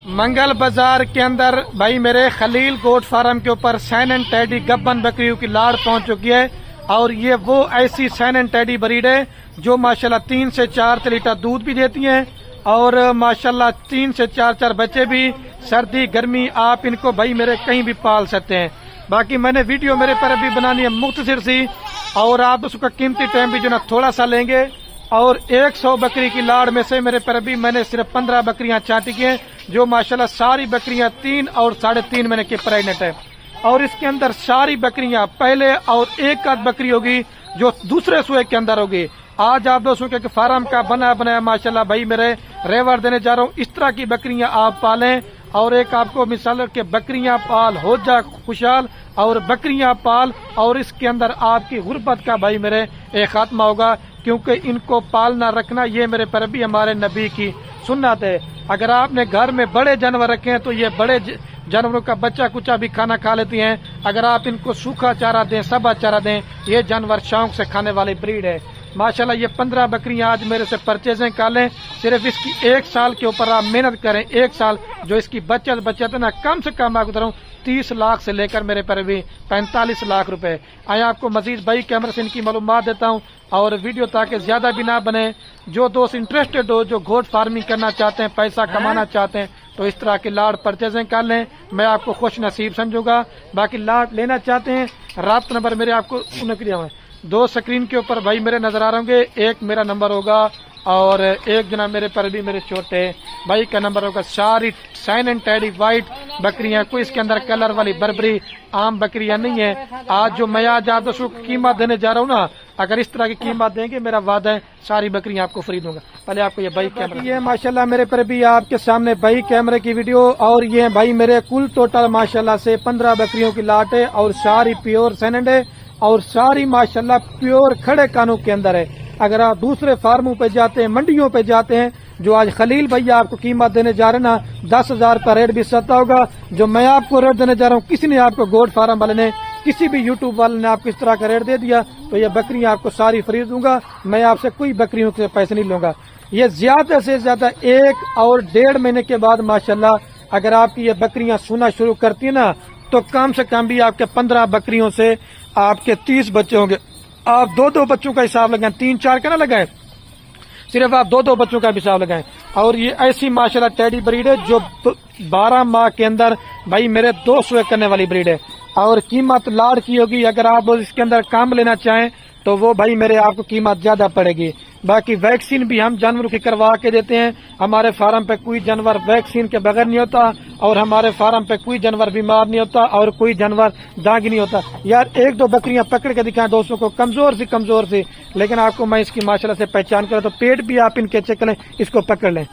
मंगल बाजार के अंदर भाई मेरे खलील गोट फार्म के ऊपर सैन एंड टैडी गब्बन बकरियों की लाड़ पहुंच चुकी है। और ये वो ऐसी सैन एंड टैडी ब्रीड है जो माशाल्लाह 3 से 4 लीटर दूध भी देती हैं और माशाल्लाह 3 से 4 बच्चे भी। सर्दी गर्मी आप इनको भाई मेरे कहीं भी पाल सकते हैं। बाकी मैंने वीडियो मेरे पर अभी बनानी है मुख्तसर सी और आप उसका कीमती टाइम भी जो ना थोड़ा सा लेंगे। और 100 बकरी की लाड़ में से मेरे पर अभी मैंने सिर्फ 15 बकरियां छांटी की हैं जो माशाल्लाह सारी बकरियां 3 और 3.5 महीने की प्रेग्नेंट है। और इसके अंदर सारी बकरियां पहले और एक आध बकरी होगी जो दूसरे सुए के अंदर होगी। आज आप दोस्तों के फार्म का बना बनाया माशाल्लाह भाई मेरे रेवर देने जा रहा हूँ। इस तरह की बकरियां आप पालें और एक आपको मिसाल के बकरियां पाल हो जा खुशहाल और बकरियां पाल और इसके अंदर आपकी गुर्बत का भाई मेरे एक खात्मा होगा, क्योंकि इनको पालना रखना ये मेरे पर भी हमारे नबी की सुन्नत है। अगर आपने घर में बड़े जानवर रखे हैं तो ये बड़े जानवरों का बच्चा कुचा भी खाना खा लेती हैं। अगर आप इनको सूखा चारा दें सबा चारा दें ये जानवर शौक से खाने वाली ब्रीड है। माशाल्लाह ये 15 बकरियां आज मेरे से परचेजिंग कर लें। सिर्फ इसकी 1 साल के ऊपर आप मेहनत करें। 1 साल जो इसकी बचत है ना कम से कम आपको बताऊं 30 लाख से लेकर मेरे पर भी 45 लाख रुपए। आए आपको मजीद भाई कैमरे से इनकी मालूमात देता हूं और वीडियो ताकि ज्यादा भी ना बने। जो दोस्त इंटरेस्टेड हो जो गोट फार्मिंग करना चाहते हैं पैसा कमाना चाहते हैं तो इस तरह की लाड़ परचेजिंग कर लें। मैं आपको खुश नसीब समझूंगा। बाकी लाड़ लेना चाहते हैं राब्ता नंबर मेरे आपको सुनने के लिए है 2 स्क्रीन के ऊपर भाई मेरे नजर आ रहे होंगे। एक मेरा नंबर होगा और एक जना मेरे पर भी मेरे छोटे भाई का नंबर होगा। सारी सैन एंड टैडी वाइट बकरियां, कोई इसके अंदर कलर वाली बर्बरी आम बकरियां नहीं है। आज जो मैं आज आप दोस्तों की कीमत देने जा रहा हूँ ना, अगर इस तरह की कीमत देंगे मेरा वादा है सारी बकरियां आपको फ्री दूंगा। पहले आपको ये भाई कैमरा ये माशाल्लाह मेरे पर भी आपके सामने भाई कैमरे की वीडियो और ये भाई मेरे कुल टोटल माशाल्लाह से 15 बकरियों की लाट है और सारी प्योर सैन एंड है और सारी माशाल्लाह प्योर खड़े कानों के अंदर है। अगर आप दूसरे फार्मों पे जाते हैं मंडियों पे जाते हैं जो आज खलील भैया आपको कीमत देने जा रहे हैं ना 10,000 का रेट भी सस्ता होगा। जो मैं आपको रेट देने जा रहा हूँ किसी ने आपको गोट फार्म वाले ने किसी भी यूट्यूब वाले ने आपको इस तरह का रेट दे दिया तो ये बकरियां आपको सारी फ्री दूंगा। मैं आपसे कोई बकरियों के पैसे नहीं लूंगा। ये ज्यादा से ज्यादा 1 और 1.5 महीने के बाद माशाल्लाह अगर आपकी ये बकरियां सोना शुरू करती है ना तो कम से कम भी आपके 15 बकरियों से आपके 30 बच्चे होंगे। आप 2-2 बच्चों का हिसाब लगाएं, 3-4 का ना लगाएं, सिर्फ आप 2-2 बच्चों का हिसाब लगाएं। और ये ऐसी माशाल्लाह टैडी ब्रीड है जो 12 माह के अंदर भाई मेरे 2 सुए करने वाली ब्रीड है और कीमत लाड़ की होगी। अगर आप इसके अंदर काम लेना चाहें तो वो भाई मेरे आपको कीमत ज्यादा पड़ेगी। बाकी वैक्सीन भी हम जानवरों की करवा के देते हैं। हमारे फार्म पे कोई जानवर वैक्सीन के बगैर नहीं होता और हमारे फार्म पे कोई जानवर बीमार नहीं होता और कोई जानवर दागी नहीं होता। यार 1-2 बकरियां पकड़ के दिखाएं दोस्तों को कमजोर सी लेकिन आपको मैं इसकी माशाल्लाह से पहचान करूं तो पेट भी आप इनके चेक करें, इसको पकड़ लें।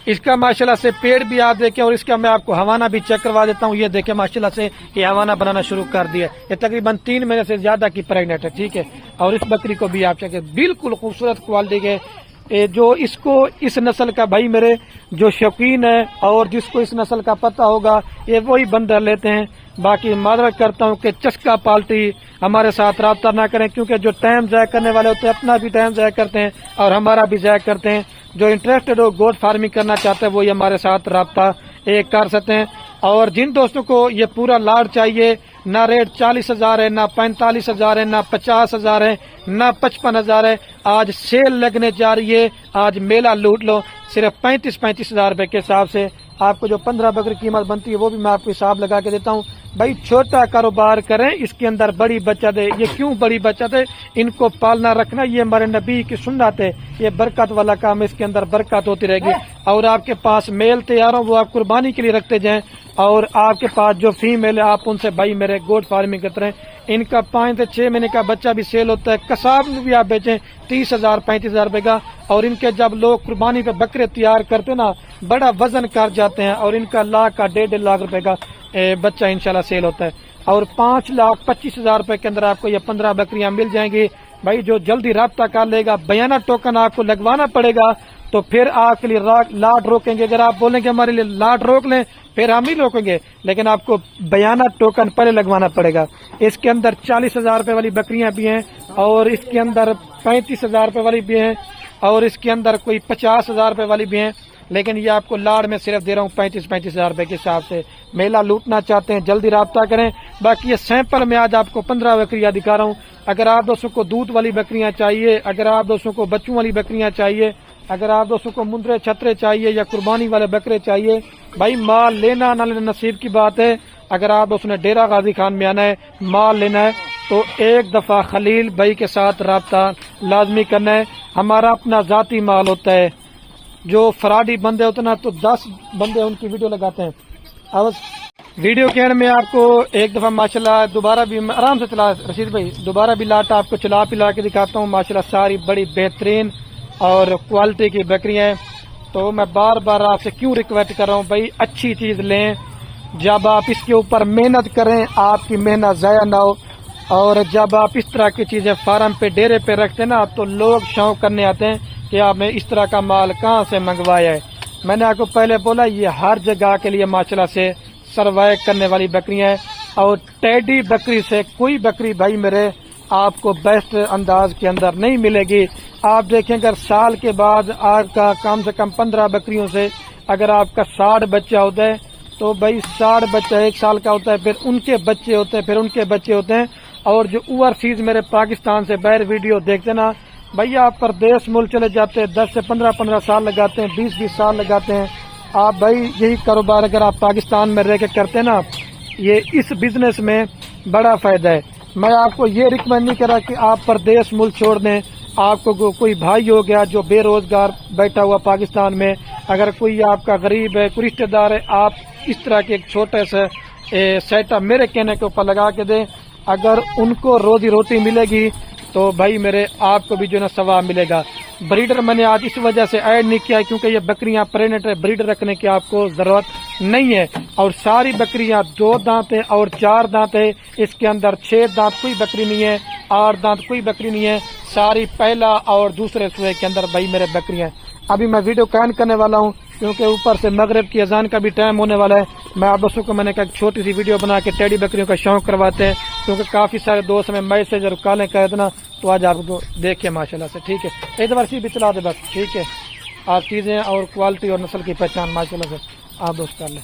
इसका माशाल्लाह से पेट भी आप देखें और इसका मैं आपको हवाना भी चेक करवा देता हूँ। ये देखें माशाल्लाह से ये हवाना बनाना शुरू कर दिया। ये तकरीबन 3 महीने से ज्यादा की प्रेग्नेंट है, ठीक है। और इस बकरी को भी आप चेक बिल्कुल खूबसूरत क्वालिटी के जो इसको इस नस्ल का भाई मेरे जो शौकीन है और जिसको इस नस्ल का पता होगा ये वही बंदर लेते हैं। बाकी मादरत करता हूँ कि चस्का पाल्टी हमारे साथ राब्ता ना करें, क्योंकि जो टाइम ज़ाया करने वाले होते हैं अपना भी टाइम ज़ाया करते हैं और हमारा भी ज़ाया करते हैं। जो इंटरेस्टेड हो गोट फार्मिंग करना चाहते हैं वो हमारे साथ राब्ता कर सकते हैं। और जिन दोस्तों को ये पूरा लाड़ चाहिए ना रेट 40,000 है, ना 45,000 है, ना 50,000 है, ना 55,000 है। आज सेल लगने जा रही है, आज मेला लूट लो। सिर्फ 35,000 रुपए के हिसाब से आपको जो 15 बकरी कीमत बनती है वो भी मैं आपको हिसाब लगा के देता हूँ। भाई छोटा कारोबार करें, इसके अंदर बड़ी बचत है। ये क्यों बड़ी बचत है? इनको पालना रखना ये हमारे नबी की सुन्नत है। ये बरकत वाला काम है, इसके अंदर बरकत होती रहेगी। और आपके पास मेल तैयार हो वो आप कुर्बानी के लिए रखते जाएं और आपके पास जो फीमेल है आप उनसे भाई मेरे गोट फार्मिंग करते रहें। इनका 5 से 6 महीने का बच्चा भी सेल होता है। कसाब में भी आप बेचें 30,000 35,000 रुपए का। और इनके जब लोग कुर्बानी पे बकरे तैयार करते ना बड़ा वजन कर जाते हैं और इनका लाख का 1.5 लाख रुपए का बच्चा इंशाल्लाह सेल होता है। और 5,25,000 रुपए के अंदर आपको ये 15 बकरियां मिल जाएंगी। भाई जो जल्दी राब्ता कर लेगा बयाना टोकन आपको लगवाना पड़ेगा तो फिर आपके लिए लाट रोकेंगे। अगर आप बोलेंगे हमारे लिए लाट रोक लें फिर हम ही रोकेंगे, लेकिन आपको बयाना टोकन पहले लगवाना पड़ेगा। इसके अंदर 40,000 रुपए वाली बकरियां भी हैं और इसके अंदर 35,000 रुपए वाली भी हैं और इसके अंदर कोई 50,000 रुपए वाली भी हैं। لیکن یہ آپ کو لاڑ میں صرف دے رہا ہوں 35 ہزار روپے کے حساب سے. میلہ لوٹنا چاہتے ہیں جلدی رابطہ کریں. باقی یہ سیمپل میں آج آپ کو 15 بکریاں دکھا رہا ہوں. اگر آپ دوستوں کو دودھ والی بکریاں چاہیے، اگر آپ دوستوں کو بچوں والی بکریاں چاہیے، اگر آپ دوستوں کو مندرے چھترے چاہیے یا قربانی والے بکرے چاہیے، بھائی مال لینا نہ لینا نصیب کی بات ہے. اگر آپ دوستوں نے ڈیرہ غازی خان میں آنا ہے، مال لینا ہے، تو ایک دفعہ خلیل بھائی کے ساتھ رابطہ لازمی کرنا ہے. ہمارا اپنا ذاتی مال ہوتا ہے. جو فراڈی بندے ہوتے ہیں نا، تو 10 بندے ان کی ویڈیو لگاتے ہیں. اب ویڈیو کے اینڈ میں آپ کو ایک دفعہ ماشاءاللہ دوبارہ بھی آرام سے چلا رشید بھائی، دوبارہ بھی لاٹ آپ کو چلا پلا کے دکھاتا ہوں. ماشاءاللہ ساری بڑی بہترین اور کوالٹی کی بکریاں ہیں. تو میں بار بار آپ سے کیوں ریکویسٹ کر رہا ہوں، بھائی اچھی چیز لیں. جب آپ اس کے اوپر محنت کریں، آپ کی محنت ضائع نہ ہو. اور جب آپ اس طرح کی چیزیں فارم پہ ڈیرے پہ رکھتے ہیں نا، تو لوگ شوق کرنے آتے ہیں کہ آپ نے اس طرح کا مال کہاں سے منگوایا ہے. میں نے آپ کو پہلے بولا یہ ہر جگہ کے لیے ماشاءاللہ سے سروائیو کرنے والی بکریاں ہیں. اور ٹیڈی بکری سے کوئی بکری بھائی میرے آپ کو بیسٹ انداز کے اندر نہیں ملے گی. آپ دیکھیں اگر سال کے بعد آپ کا کم سے کم 15 بکریوں سے اگر آپ کا 60 بچہ ہوتا ہے، تو بھائی 60 بچہ 1 سال کا ہوتا ہے، پھر ان کے بچے ہوتے ہیں، پھر ان کے بچے ہوتے ہیں. اور جو اوورسیز میرے پاکستان سے باہر ویڈیو دیکھتے نا بھائی، آپ پردیس ملک چلے جاتے ہیں، 10 سے 15 سال لگاتے ہیں، 20 سال لگاتے ہیں. آپ بھائی یہی کاروبار اگر آپ پاکستان میں رہ کے کرتے ہیں نا، یہ اس بزنس میں بڑا فائدہ ہے. میں آپ کو یہ ریکمینڈ نہیں کرا کہ آپ پردیس ملک چھوڑ دیں. آپ کو کوئی بھائی ہو گیا جو بے روزگار بیٹھا ہوا پاکستان میں، اگر کوئی آپ کا غریب ہے، کوئی رشتہ دار ہے، آپ اس طرح کے ایک چھوٹے سے سیٹ اپ میرے کہنے کے اوپر لگا کے دیں. اگر ان کو روزی روٹی ملے گی تو بھائی میرے آپ کو بھی جو ہے نا ثواب ملے گا. بریڈر میں نے آج اس وجہ سے ایڈ نہیں کیا کیونکہ یہ بکریاں پریگننٹ ہے، بریڈر رکھنے کی آپ کو ضرورت نہیں ہے. اور ساری بکریاں 2 دانت ہے اور 4 دانت ہے. اس کے اندر 6 دانت کوئی بکری نہیں ہے، 8 دانت کوئی بکری نہیں ہے. ساری پہلا اور دوسرے سوئے کے اندر بھائی میرے بکریاں. ابھی میں ویڈیو کینڈ کرنے والا ہوں کیونکہ اوپر سے مغرب کی اذان کا بھی ٹائم ہونے والا ہے. میں آپ دوستوں کو میں نے کہا ایک چھوٹی سی ویڈیو بنا کے ٹیڈی بکریوں کا شوق کرواتے ہیں، کیونکہ کافی سارے دوست ہمیں میسج اور کالیں کہے تھے نا، تو آج آپ کو دیکھیں ماشاءاللہ سے. ٹھیک ہے، ایک بار سی بھی چلا دے بس. ٹھیک ہے، آپ چیزیں اور کوالٹی اور نسل کی پہچان ماشاءاللہ سے آپ دوست کر لیں.